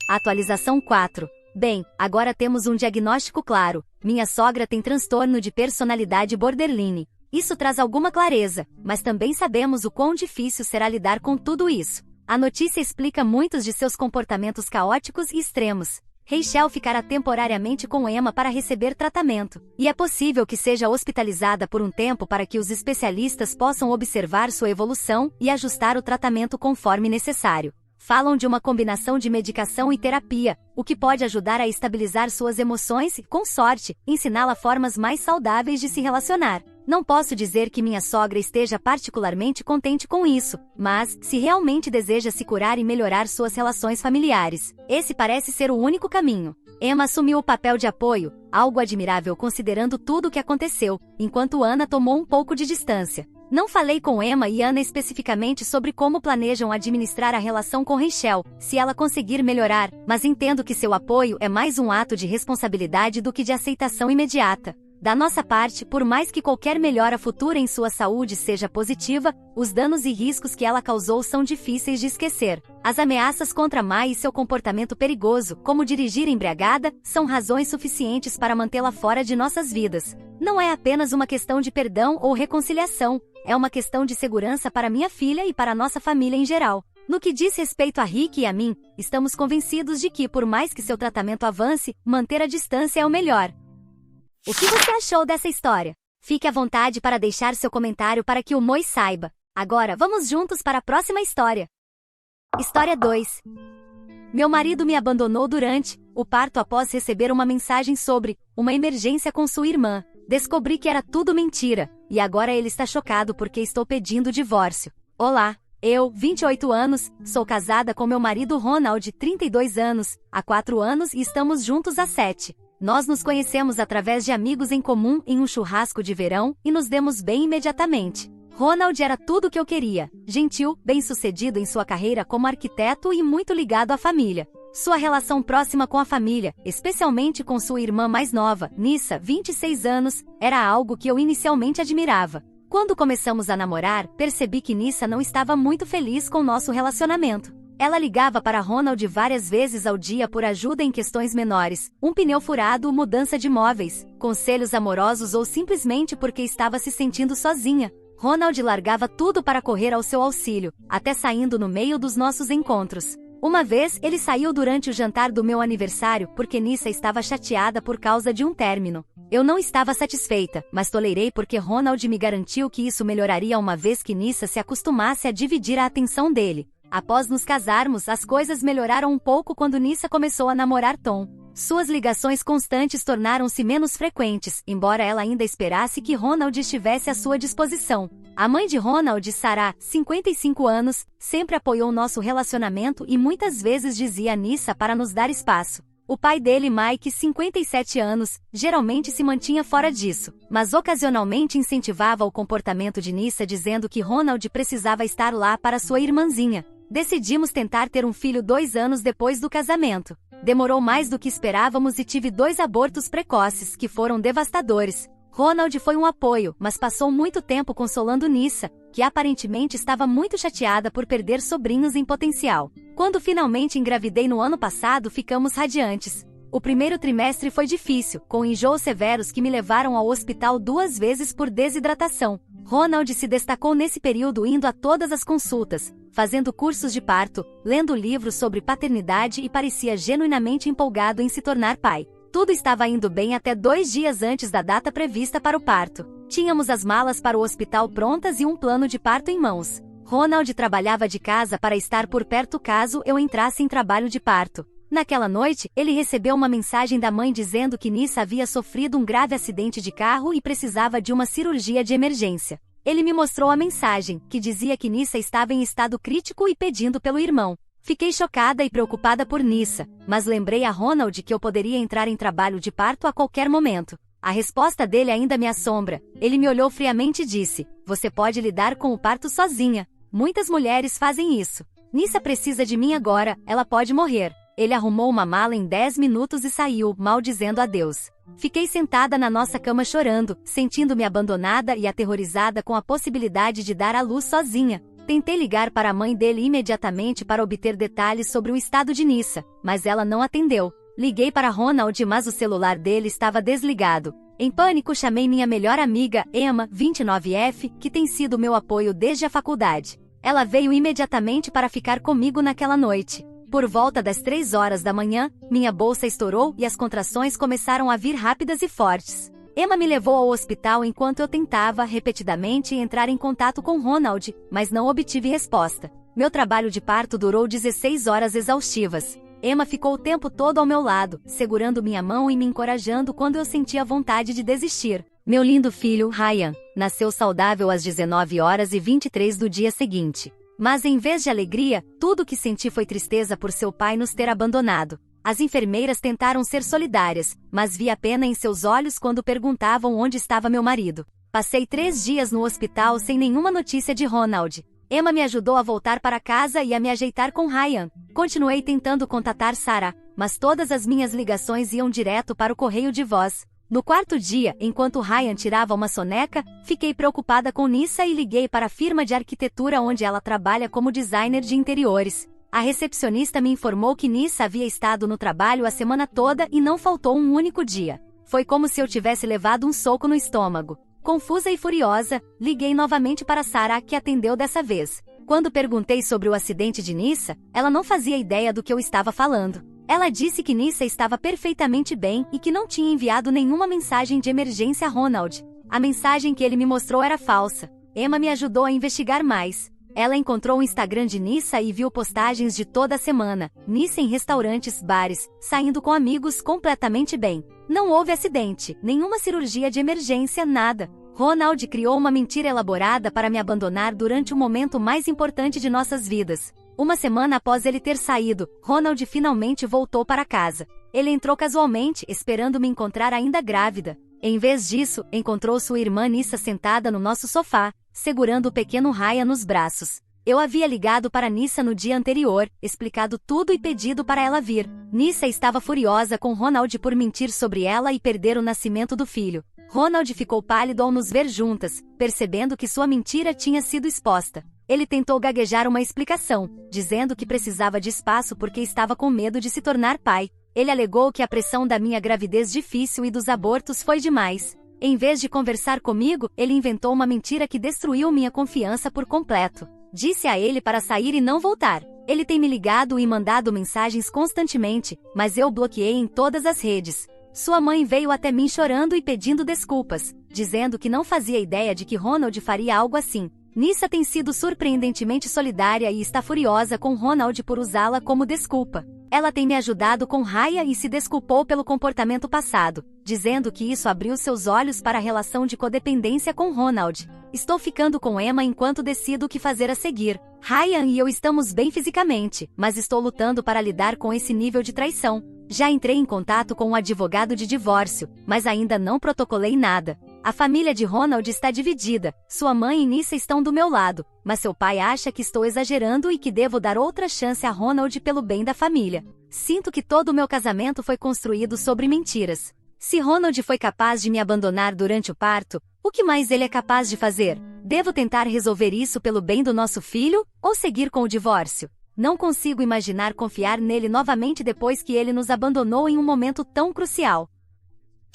[SPEAKER 1] Atualização 4. Bem, agora temos um diagnóstico claro. Minha sogra tem transtorno de personalidade borderline. Isso traz alguma clareza, mas também sabemos o quão difícil será lidar com tudo isso. A notícia explica muitos de seus comportamentos caóticos e extremos. Rachel ficará temporariamente com Emma para receber tratamento, e é possível que seja hospitalizada por um tempo para que os especialistas possam observar sua evolução e ajustar o tratamento conforme necessário. Falam de uma combinação de medicação e terapia, o que pode ajudar a estabilizar suas emoções e, com sorte, ensiná-la formas mais saudáveis de se relacionar. Não posso dizer que minha sogra esteja particularmente contente com isso, mas, se realmente deseja se curar e melhorar suas relações familiares, esse parece ser o único caminho. Emma assumiu o papel de apoio, algo admirável considerando tudo o que aconteceu, enquanto Ana tomou um pouco de distância. Não falei com Emma e Ana especificamente sobre como planejam administrar a relação com Rachel, se ela conseguir melhorar, mas entendo que seu apoio é mais um ato de responsabilidade do que de aceitação imediata. Da nossa parte, por mais que qualquer melhora futura em sua saúde seja positiva, os danos e riscos que ela causou são difíceis de esquecer. As ameaças contra Mai e seu comportamento perigoso, como dirigir embriagada, são razões suficientes para mantê-la fora de nossas vidas. Não é apenas uma questão de perdão ou reconciliação, é uma questão de segurança para minha filha e para nossa família em geral. No que diz respeito a Rick e a mim, estamos convencidos de que, por mais que seu tratamento avance, manter a distância é o melhor. O que você achou dessa história? Fique à vontade para deixar seu comentário para que o Moi saiba. Agora, vamos juntos para a próxima história. História 2. Meu marido me abandonou durante o parto após receber uma mensagem sobre uma emergência com sua irmã. Descobri que era tudo mentira, e agora ele está chocado porque estou pedindo divórcio. Olá, eu, 28 anos, sou casada com meu marido Ronald, 32 anos, há 4 anos e estamos juntos há 7. Nós nos conhecemos através de amigos em comum em um churrasco de verão e nos demos bem imediatamente. Ronald era tudo o que eu queria, gentil, bem-sucedido em sua carreira como arquiteto e muito ligado à família. Sua relação próxima com a família, especialmente com sua irmã mais nova, Nissa, 26 anos, era algo que eu inicialmente admirava. Quando começamos a namorar, percebi que Nissa não estava muito feliz com nosso relacionamento. Ela ligava para Ronald várias vezes ao dia por ajuda em questões menores, um pneu furado, mudança de móveis, conselhos amorosos ou simplesmente porque estava se sentindo sozinha. Ronald largava tudo para correr ao seu auxílio, até saindo no meio dos nossos encontros. Uma vez, ele saiu durante o jantar do meu aniversário porque Nissa estava chateada por causa de um término. Eu não estava satisfeita, mas tolerei porque Ronald me garantiu que isso melhoraria uma vez que Nissa se acostumasse a dividir a atenção dele. Após nos casarmos, as coisas melhoraram um pouco quando Nissa começou a namorar Tom. Suas ligações constantes tornaram-se menos frequentes, embora ela ainda esperasse que Ronald estivesse à sua disposição. A mãe de Ronald, Sarah, 55 anos, sempre apoiou nosso relacionamento e muitas vezes dizia a Nissa para nos dar espaço. O pai dele, Mike, 57 anos, geralmente se mantinha fora disso, mas ocasionalmente incentivava o comportamento de Nissa dizendo que Ronald precisava estar lá para sua irmãzinha. Decidimos tentar ter um filho 2 anos depois do casamento. Demorou mais do que esperávamos e tive 2 abortos precoces, que foram devastadores. Ronald foi um apoio, mas passou muito tempo consolando Nissa, que aparentemente estava muito chateada por perder sobrinhos em potencial. Quando finalmente engravidei no ano passado, ficamos radiantes. O primeiro trimestre foi difícil, com enjoos severos que me levaram ao hospital 2 vezes por desidratação. Ronald se destacou nesse período indo a todas as consultas, fazendo cursos de parto, lendo livros sobre paternidade e parecia genuinamente empolgado em se tornar pai. Tudo estava indo bem até 2 dias antes da data prevista para o parto. Tínhamos as malas para o hospital prontas e um plano de parto em mãos. Ronald trabalhava de casa para estar por perto caso eu entrasse em trabalho de parto. Naquela noite, ele recebeu uma mensagem da mãe dizendo que Nissa havia sofrido um grave acidente de carro e precisava de uma cirurgia de emergência. Ele me mostrou a mensagem, que dizia que Nissa estava em estado crítico e pedindo pelo irmão. Fiquei chocada e preocupada por Nissa, mas lembrei a Ronald que eu poderia entrar em trabalho de parto a qualquer momento. A resposta dele ainda me assombra. Ele me olhou friamente e disse: "Você pode lidar com o parto sozinha. Muitas mulheres fazem isso. Nissa precisa de mim agora, ela pode morrer." Ele arrumou uma mala em 10 minutos e saiu, mal dizendo adeus. Fiquei sentada na nossa cama chorando, sentindo-me abandonada e aterrorizada com a possibilidade de dar à luz sozinha. Tentei ligar para a mãe dele imediatamente para obter detalhes sobre o estado de Nissa, mas ela não atendeu. Liguei para Ronald, mas o celular dele estava desligado. Em pânico, chamei minha melhor amiga, Emma, 29F, que tem sido meu apoio desde a faculdade. Ela veio imediatamente para ficar comigo naquela noite. Por volta das 3 horas da manhã, minha bolsa estourou e as contrações começaram a vir rápidas e fortes. Emma me levou ao hospital enquanto eu tentava, repetidamente, entrar em contato com Ronald, mas não obtive resposta. Meu trabalho de parto durou 16 horas exaustivas. Emma ficou o tempo todo ao meu lado, segurando minha mão e me encorajando quando eu sentia vontade de desistir. Meu lindo filho, Ryan, nasceu saudável às 19h23 do dia seguinte. Mas em vez de alegria, tudo o que senti foi tristeza por seu pai nos ter abandonado. As enfermeiras tentaram ser solidárias, mas vi a pena em seus olhos quando perguntavam onde estava meu marido. Passei 3 dias no hospital sem nenhuma notícia de Ronald. Emma me ajudou a voltar para casa e a me ajeitar com Ryan. Continuei tentando contatar Sarah, mas todas as minhas ligações iam direto para o correio de voz. No 4º dia, enquanto Ryan tirava uma soneca, fiquei preocupada com Nissa e liguei para a firma de arquitetura onde ela trabalha como designer de interiores. A recepcionista me informou que Nissa havia estado no trabalho a semana toda e não faltou um único dia. Foi como se eu tivesse levado um soco no estômago. Confusa e furiosa, liguei novamente para Sarah, que atendeu dessa vez. Quando perguntei sobre o acidente de Nissa, ela não fazia ideia do que eu estava falando. Ela disse que Nissa estava perfeitamente bem e que não tinha enviado nenhuma mensagem de emergência a Ronald. A mensagem que ele me mostrou era falsa. Emma me ajudou a investigar mais. Ela encontrou o Instagram de Nissa e viu postagens de toda a semana, Nissa em restaurantes, bares, saindo com amigos completamente bem. Não houve acidente, nenhuma cirurgia de emergência, nada. Ronald criou uma mentira elaborada para me abandonar durante o momento mais importante de nossas vidas. Uma semana após ele ter saído, Ronald finalmente voltou para casa. Ele entrou casualmente, esperando me encontrar ainda grávida. Em vez disso, encontrou sua irmã Nissa sentada no nosso sofá, segurando o pequeno Ryan nos braços. Eu havia ligado para Nissa no dia anterior, explicado tudo e pedido para ela vir. Nissa estava furiosa com Ronald por mentir sobre ela e perder o nascimento do filho. Ronald ficou pálido ao nos ver juntas, percebendo que sua mentira tinha sido exposta. Ele tentou gaguejar uma explicação, dizendo que precisava de espaço porque estava com medo de se tornar pai. Ele alegou que a pressão da minha gravidez difícil e dos abortos foi demais. Em vez de conversar comigo, ele inventou uma mentira que destruiu minha confiança por completo. Disse a ele para sair e não voltar. Ele tem me ligado e mandado mensagens constantemente, mas eu bloqueei em todas as redes. Sua mãe veio até mim chorando e pedindo desculpas, dizendo que não fazia ideia de que Ronald faria algo assim. Nissa tem sido surpreendentemente solidária e está furiosa com Ronald por usá-la como desculpa. Ela tem me ajudado com Raya e se desculpou pelo comportamento passado, dizendo que isso abriu seus olhos para a relação de codependência com Ronald. Estou ficando com Emma enquanto decido o que fazer a seguir. Ryan e eu estamos bem fisicamente, mas estou lutando para lidar com esse nível de traição. Já entrei em contato com um advogado de divórcio, mas ainda não protocolei nada. A família de Ronald está dividida, sua mãe e Nissa estão do meu lado, mas seu pai acha que estou exagerando e que devo dar outra chance a Ronald pelo bem da família. Sinto que todo o meu casamento foi construído sobre mentiras. Se Ronald foi capaz de me abandonar durante o parto, o que mais ele é capaz de fazer? Devo tentar resolver isso pelo bem do nosso filho, ou seguir com o divórcio? Não consigo imaginar confiar nele novamente depois que ele nos abandonou em um momento tão crucial.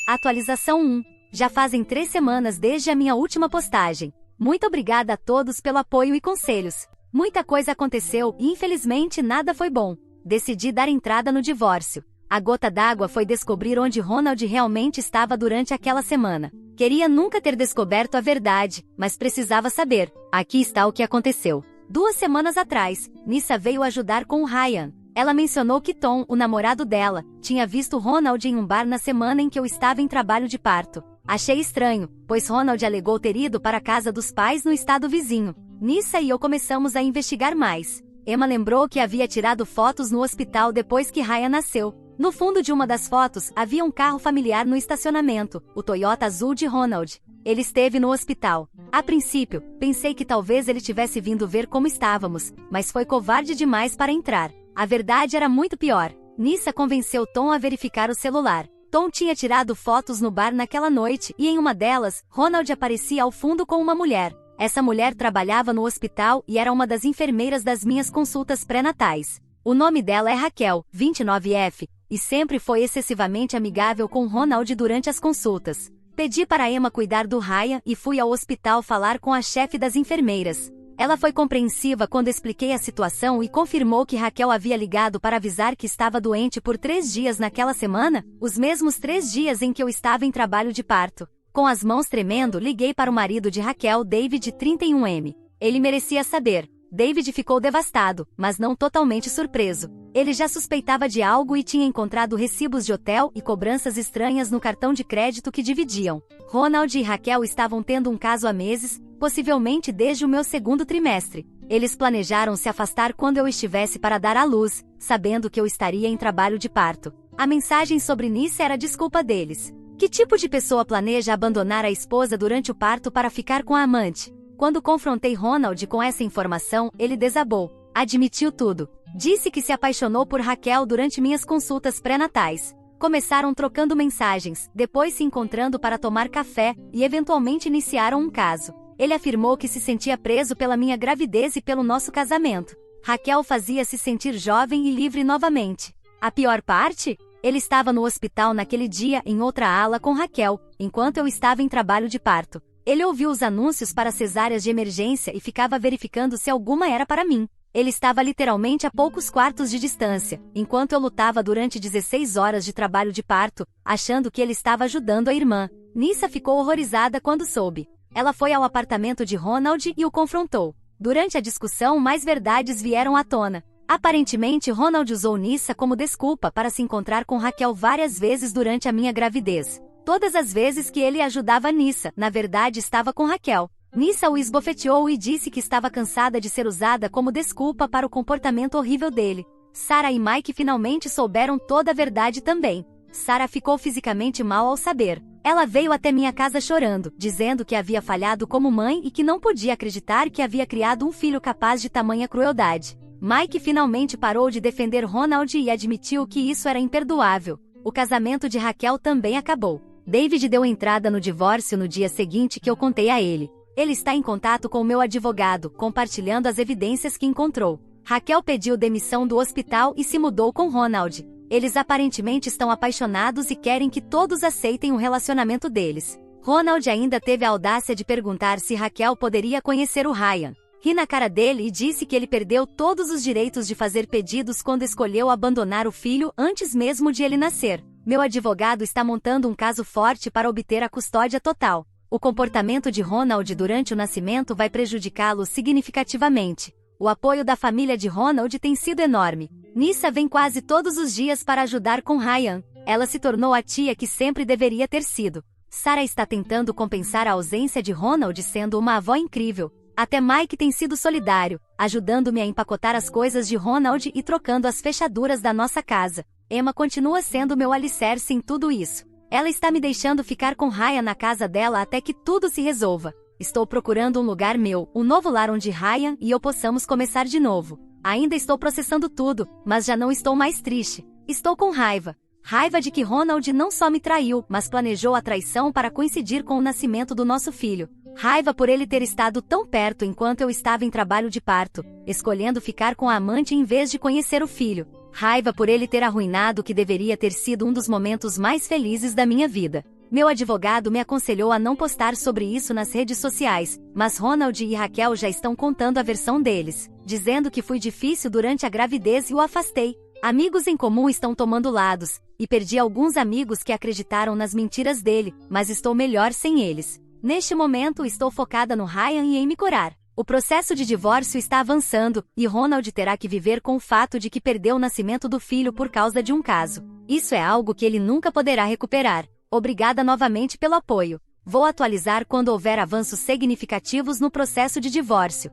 [SPEAKER 1] Atualização 1. Já fazem 3 semanas desde a minha última postagem. Muito obrigada a todos pelo apoio e conselhos. Muita coisa aconteceu e infelizmente nada foi bom. Decidi dar entrada no divórcio. A gota d'água foi descobrir onde Ronald realmente estava durante aquela semana. Queria nunca ter descoberto a verdade, mas precisava saber. Aqui está o que aconteceu. 2 semanas atrás, Nissa veio ajudar com o Ryan. Ela mencionou que Tom, o namorado dela, tinha visto Ronald em um bar na semana em que eu estava em trabalho de parto. Achei estranho, pois Ronald alegou ter ido para a casa dos pais no estado vizinho. Nissa e eu começamos a investigar mais. Emma lembrou que havia tirado fotos no hospital depois que Ryan nasceu. No fundo de uma das fotos, havia um carro familiar no estacionamento, o Toyota azul de Ronald. Ele esteve no hospital. A princípio, pensei que talvez ele tivesse vindo ver como estávamos, mas foi covarde demais para entrar. A verdade era muito pior. Nissa convenceu Tom a verificar o celular. Tom tinha tirado fotos no bar naquela noite e em uma delas, Ronald aparecia ao fundo com uma mulher. Essa mulher trabalhava no hospital e era uma das enfermeiras das minhas consultas pré-natais. O nome dela é Raquel, 29F, e sempre foi excessivamente amigável com Ronald durante as consultas. Pedi para Emma cuidar do Ryan e fui ao hospital falar com a chefe das enfermeiras. Ela foi compreensiva quando expliquei a situação e confirmou que Raquel havia ligado para avisar que estava doente por 3 dias naquela semana, os mesmos 3 dias em que eu estava em trabalho de parto. Com as mãos tremendo, liguei para o marido de Raquel, David, 31M. Ele merecia saber. David ficou devastado, mas não totalmente surpreso. Ele já suspeitava de algo e tinha encontrado recibos de hotel e cobranças estranhas no cartão de crédito que dividiam. Ronald e Raquel estavam tendo um caso há meses, possivelmente desde o meu 2º trimestre. Eles planejaram se afastar quando eu estivesse para dar à luz, sabendo que eu estaria em trabalho de parto. A mensagem sobre Nissa era desculpa deles. Que tipo de pessoa planeja abandonar a esposa durante o parto para ficar com a amante? Quando confrontei Ronald com essa informação, ele desabou. Admitiu tudo. Disse que se apaixonou por Raquel durante minhas consultas pré-natais. Começaram trocando mensagens, depois se encontrando para tomar café e eventualmente iniciaram um caso. Ele afirmou que se sentia preso pela minha gravidez e pelo nosso casamento. Raquel fazia-se sentir jovem e livre novamente. A pior parte? Ele estava no hospital naquele dia em outra ala com Raquel, enquanto eu estava em trabalho de parto. Ele ouviu os anúncios para cesáreas de emergência e ficava verificando se alguma era para mim. Ele estava literalmente a poucos quartos de distância, enquanto eu lutava durante 16 horas de trabalho de parto, achando que ele estava ajudando a irmã. Nissa ficou horrorizada quando soube. Ela foi ao apartamento de Ronald e o confrontou. Durante a discussão, mais verdades vieram à tona. Aparentemente, Ronald usou Nyssa como desculpa para se encontrar com Raquel várias vezes durante a minha gravidez. Todas as vezes que ele ajudava Nyssa, na verdade estava com Raquel. Nyssa o esbofeteou e disse que estava cansada de ser usada como desculpa para o comportamento horrível dele. Sarah e Mike finalmente souberam toda a verdade também. Sarah ficou fisicamente mal ao saber. Ela veio até minha casa chorando, dizendo que havia falhado como mãe e que não podia acreditar que havia criado um filho capaz de tamanha crueldade. Mike finalmente parou de defender Ronald e admitiu que isso era imperdoável. O casamento de Raquel também acabou. David deu entrada no divórcio no dia seguinte que eu contei a ele. Ele está em contato com o meu advogado, compartilhando as evidências que encontrou. Raquel pediu demissão do hospital e se mudou com Ronald. Eles aparentemente estão apaixonados e querem que todos aceitem o relacionamento deles. Ronald ainda teve a audácia de perguntar se Raquel poderia conhecer o Ryan. Ri na cara dele e disse que ele perdeu todos os direitos de fazer pedidos quando escolheu abandonar o filho antes mesmo de ele nascer. Meu advogado está montando um caso forte para obter a custódia total. O comportamento de Ronald durante o nascimento vai prejudicá-lo significativamente. O apoio da família de Ronald tem sido enorme. Nyssa vem quase todos os dias para ajudar com Ryan. Ela se tornou a tia que sempre deveria ter sido. Sarah está tentando compensar a ausência de Ronald sendo uma avó incrível. Até Mike tem sido solidário, ajudando-me a empacotar as coisas de Ronald e trocando as fechaduras da nossa casa. Emma continua sendo meu alicerce em tudo isso. Ela está me deixando ficar com Ryan na casa dela até que tudo se resolva. Estou procurando um lugar meu, um novo lar onde Ryan e eu possamos começar de novo. Ainda estou processando tudo, mas já não estou mais triste. Estou com raiva. Raiva de que Ronald não só me traiu, mas planejou a traição para coincidir com o nascimento do nosso filho. Raiva por ele ter estado tão perto enquanto eu estava em trabalho de parto, escolhendo ficar com a amante em vez de conhecer o filho. Raiva por ele ter arruinado o que deveria ter sido um dos momentos mais felizes da minha vida. Meu advogado me aconselhou a não postar sobre isso nas redes sociais, mas Ronald e Raquel já estão contando a versão deles, dizendo que foi difícil durante a gravidez e o afastei. Amigos em comum estão tomando lados, e perdi alguns amigos que acreditaram nas mentiras dele, mas estou melhor sem eles. Neste momento estou focada no Ryan e em me curar. O processo de divórcio está avançando, e Ronald terá que viver com o fato de que perdeu o nascimento do filho por causa de um caso. Isso é algo que ele nunca poderá recuperar. Obrigada novamente pelo apoio. Vou atualizar quando houver avanços significativos no processo de divórcio.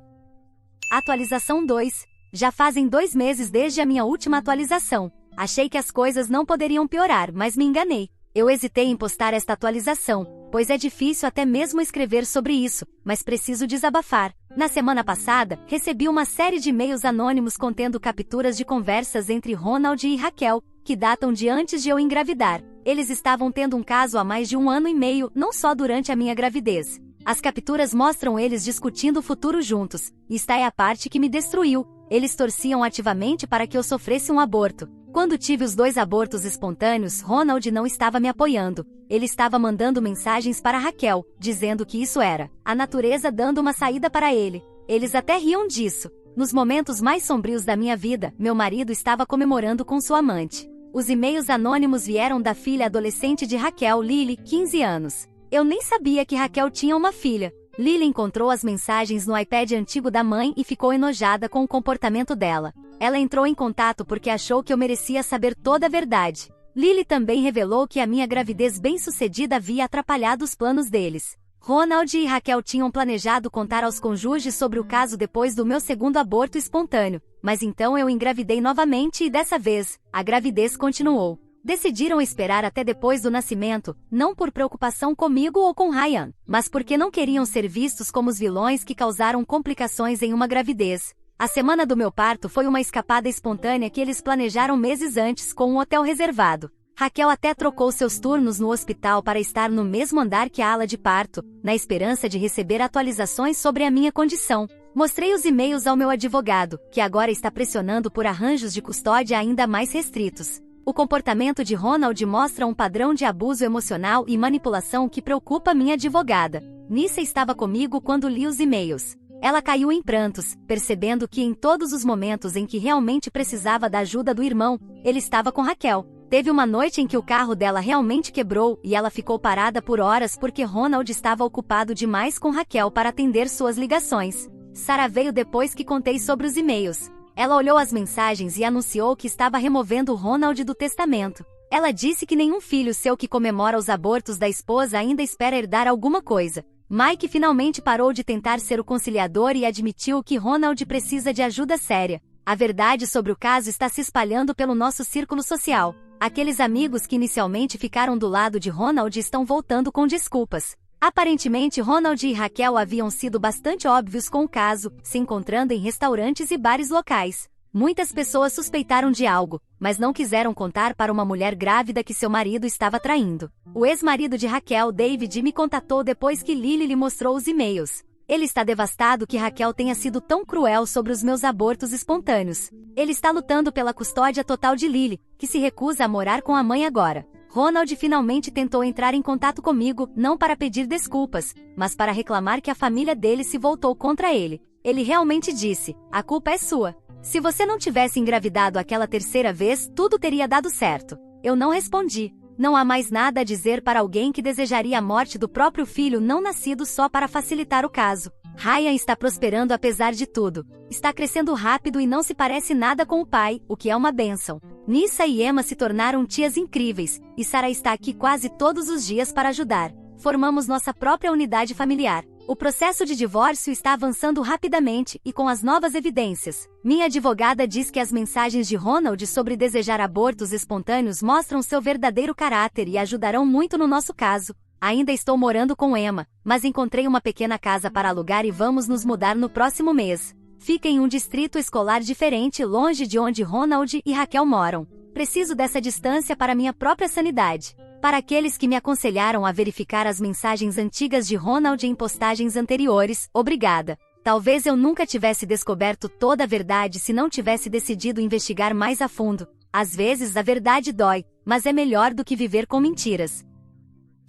[SPEAKER 1] Atualização 2. Já fazem 2 meses desde a minha última atualização. Achei que as coisas não poderiam piorar, mas me enganei. Eu hesitei em postar esta atualização, pois é difícil até mesmo escrever sobre isso, mas preciso desabafar. Na semana passada, recebi uma série de e-mails anônimos contendo capturas de conversas entre Ronald e Raquel, que datam de antes de eu engravidar. Eles estavam tendo um caso há mais de 1 ano e meio, não só durante a minha gravidez. As capturas mostram eles discutindo o futuro juntos, e esta é a parte que me destruiu. Eles torciam ativamente para que eu sofresse um aborto. Quando tive os 2 abortos espontâneos, Ronald não estava me apoiando. Ele estava mandando mensagens para Raquel, dizendo que isso era a natureza dando uma saída para ele. Eles até riam disso. Nos momentos mais sombrios da minha vida, meu marido estava comemorando com sua amante. Os e-mails anônimos vieram da filha adolescente de Raquel, Lily, 15 anos. Eu nem sabia que Raquel tinha uma filha. Lily encontrou as mensagens no iPad antigo da mãe e ficou enojada com o comportamento dela. Ela entrou em contato porque achou que eu merecia saber toda a verdade. Lily também revelou que a minha gravidez bem-sucedida havia atrapalhado os planos deles. Ronald e Raquel tinham planejado contar aos cônjuges sobre o caso depois do meu 2º aborto espontâneo, mas então eu engravidei novamente e dessa vez, a gravidez continuou. Decidiram esperar até depois do nascimento, não por preocupação comigo ou com Ryan, mas porque não queriam ser vistos como os vilões que causaram complicações em uma gravidez. A semana do meu parto foi uma escapada espontânea que eles planejaram meses antes com um hotel reservado. Raquel até trocou seus turnos no hospital para estar no mesmo andar que a ala de parto, na esperança de receber atualizações sobre a minha condição. Mostrei os e-mails ao meu advogado, que agora está pressionando por arranjos de custódia ainda mais restritos. O comportamento de Ronald mostra um padrão de abuso emocional e manipulação que preocupa minha advogada. Nyssa estava comigo quando li os e-mails. Ela caiu em prantos, percebendo que em todos os momentos em que realmente precisava da ajuda do irmão, ele estava com Raquel. Teve uma noite em que o carro dela realmente quebrou e ela ficou parada por horas porque Ronald estava ocupado demais com Raquel para atender suas ligações. Sarah veio depois que contei sobre os e-mails. Ela olhou as mensagens e anunciou que estava removendo o Ronald do testamento. Ela disse que nenhum filho seu que comemora os abortos da esposa ainda espera herdar alguma coisa. Mike finalmente parou de tentar ser o conciliador e admitiu que Ronald precisa de ajuda séria. A verdade sobre o caso está se espalhando pelo nosso círculo social. Aqueles amigos que inicialmente ficaram do lado de Ronald estão voltando com desculpas. Aparentemente Ronald e Raquel haviam sido bastante óbvios com o caso, se encontrando em restaurantes e bares locais. Muitas pessoas suspeitaram de algo, mas não quiseram contar para uma mulher grávida que seu marido estava traindo. O ex-marido de Raquel, David, me contatou depois que Lily lhe mostrou os e-mails. Ele está devastado que Raquel tenha sido tão cruel sobre os meus abortos espontâneos. Ele está lutando pela custódia total de Lily, que se recusa a morar com a mãe agora. Ronald finalmente tentou entrar em contato comigo, não para pedir desculpas, mas para reclamar que a família dele se voltou contra ele. Ele realmente disse: "A culpa é sua. Se você não tivesse engravidado aquela terceira vez, tudo teria dado certo." Eu não respondi. Não há mais nada a dizer para alguém que desejaria a morte do próprio filho não nascido só para facilitar o caso. Ryan está prosperando apesar de tudo. Está crescendo rápido e não se parece nada com o pai, o que é uma bênção. Nissa e Emma se tornaram tias incríveis, e Sarah está aqui quase todos os dias para ajudar. Formamos nossa própria unidade familiar. O processo de divórcio está avançando rapidamente e com as novas evidências. Minha advogada diz que as mensagens de Ronald sobre desejar abortos espontâneos mostram seu verdadeiro caráter e ajudarão muito no nosso caso. Ainda estou morando com Emma, mas encontrei uma pequena casa para alugar e vamos nos mudar no próximo mês. Fica em um distrito escolar diferente, longe de onde Ronald e Raquel moram. Preciso dessa distância para minha própria sanidade. Para aqueles que me aconselharam a verificar as mensagens antigas de Ronald em postagens anteriores, obrigada. Talvez eu nunca tivesse descoberto toda a verdade se não tivesse decidido investigar mais a fundo. Às vezes a verdade dói, mas é melhor do que viver com mentiras.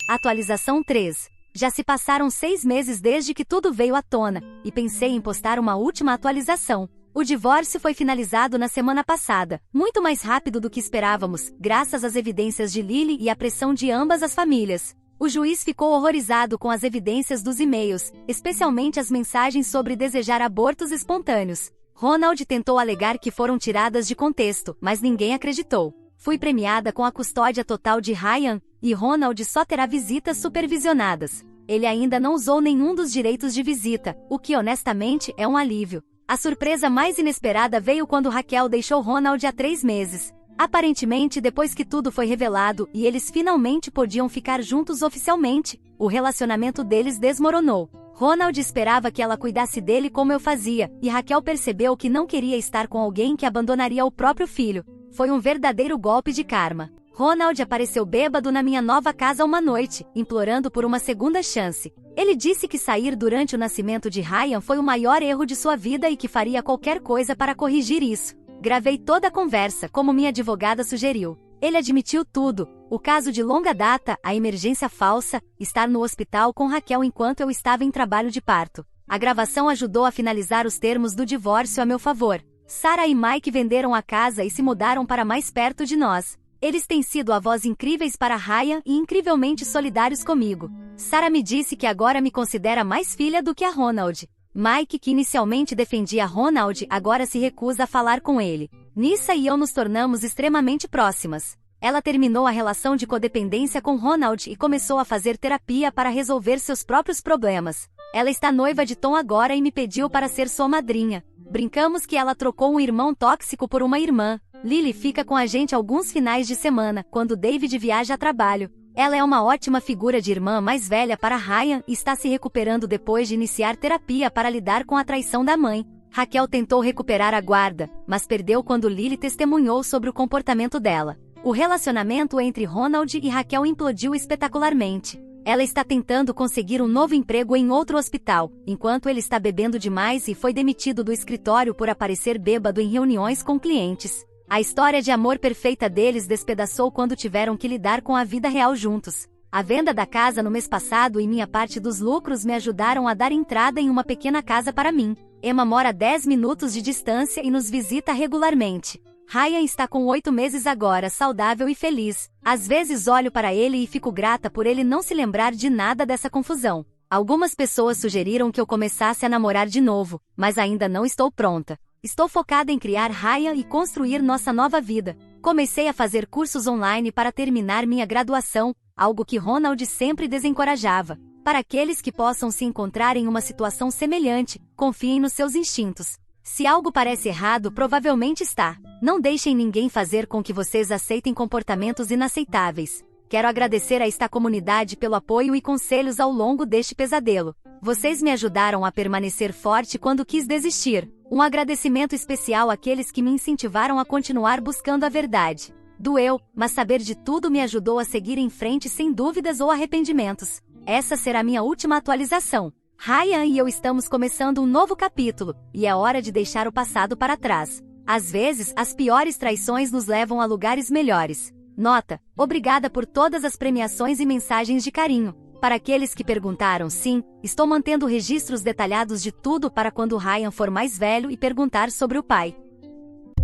[SPEAKER 1] Atualização 3. Já se passaram 6 meses desde que tudo veio à tona, e pensei em postar uma última atualização. O divórcio foi finalizado na semana passada, muito mais rápido do que esperávamos, graças às evidências de Lily e à pressão de ambas as famílias. O juiz ficou horrorizado com as evidências dos e-mails, especialmente as mensagens sobre desejar abortos espontâneos. Ronald tentou alegar que foram tiradas de contexto, mas ninguém acreditou. Fui premiada com a custódia total de Ryan, e Ronald só terá visitas supervisionadas. Ele ainda não usou nenhum dos direitos de visita, o que honestamente é um alívio. A surpresa mais inesperada veio quando Raquel deixou Ronald há 3 meses. Aparentemente, depois que tudo foi revelado e eles finalmente podiam ficar juntos oficialmente, o relacionamento deles desmoronou. Ronald esperava que ela cuidasse dele como eu fazia, e Raquel percebeu que não queria estar com alguém que abandonaria o próprio filho. Foi um verdadeiro golpe de karma. Ronald apareceu bêbado na minha nova casa uma noite, implorando por uma segunda chance. Ele disse que sair durante o nascimento de Ryan foi o maior erro de sua vida e que faria qualquer coisa para corrigir isso. Gravei toda a conversa, como minha advogada sugeriu. Ele admitiu tudo: o caso de longa data, a emergência falsa, estar no hospital com Raquel enquanto eu estava em trabalho de parto. A gravação ajudou a finalizar os termos do divórcio a meu favor. Sarah e Mike venderam a casa e se mudaram para mais perto de nós. Eles têm sido avós incríveis para Ryan e incrivelmente solidários comigo. Sarah me disse que agora me considera mais filha do que a Ronald. Mike, que inicialmente defendia Ronald, agora se recusa a falar com ele. Nissa e eu nos tornamos extremamente próximas. Ela terminou a relação de codependência com Ronald e começou a fazer terapia para resolver seus próprios problemas. Ela está noiva de Tom agora e me pediu para ser sua madrinha. Brincamos que ela trocou um irmão tóxico por uma irmã. Lily fica com a gente alguns finais de semana, quando David viaja a trabalho. Ela é uma ótima figura de irmã mais velha para Ryan e está se recuperando depois de iniciar terapia para lidar com a traição da mãe. Raquel tentou recuperar a guarda, mas perdeu quando Lily testemunhou sobre o comportamento dela. O relacionamento entre Ronald e Raquel implodiu espetacularmente. Ela está tentando conseguir um novo emprego em outro hospital, enquanto ele está bebendo demais e foi demitido do escritório por aparecer bêbado em reuniões com clientes. A história de amor perfeita deles despedaçou quando tiveram que lidar com a vida real juntos. A venda da casa no mês passado e minha parte dos lucros me ajudaram a dar entrada em uma pequena casa para mim. Emma mora a 10 minutos de distância e nos visita regularmente. Ryan está com 8 meses agora, saudável e feliz. Às vezes olho para ele e fico grata por ele não se lembrar de nada dessa confusão. Algumas pessoas sugeriram que eu começasse a namorar de novo, mas ainda não estou pronta. Estou focada em criar Ryan e construir nossa nova vida. Comecei a fazer cursos online para terminar minha graduação, algo que Ronald sempre desencorajava. Para aqueles que possam se encontrar em uma situação semelhante, confiem nos seus instintos. Se algo parece errado, provavelmente está. Não deixem ninguém fazer com que vocês aceitem comportamentos inaceitáveis. Quero agradecer a esta comunidade pelo apoio e conselhos ao longo deste pesadelo. Vocês me ajudaram a permanecer forte quando quis desistir. Um agradecimento especial àqueles que me incentivaram a continuar buscando a verdade. Doeu, mas saber de tudo me ajudou a seguir em frente sem dúvidas ou arrependimentos. Essa será minha última atualização. Ryan e eu estamos começando um novo capítulo, e é hora de deixar o passado para trás. Às vezes, as piores traições nos levam a lugares melhores. Nota: obrigada por todas as premiações e mensagens de carinho. Para aqueles que perguntaram, sim, estou mantendo registros detalhados de tudo para quando Ryan for mais velho e perguntar sobre o pai.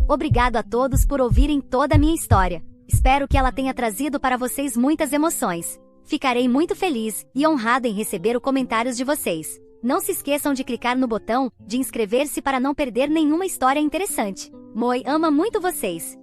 [SPEAKER 1] Obrigado a todos por ouvirem toda a minha história. Espero que ela tenha trazido para vocês muitas emoções. Ficarei muito feliz e honrada em receber os comentários de vocês. Não se esqueçam de clicar no botão de inscrever-se para não perder nenhuma história interessante. Moi ama muito vocês.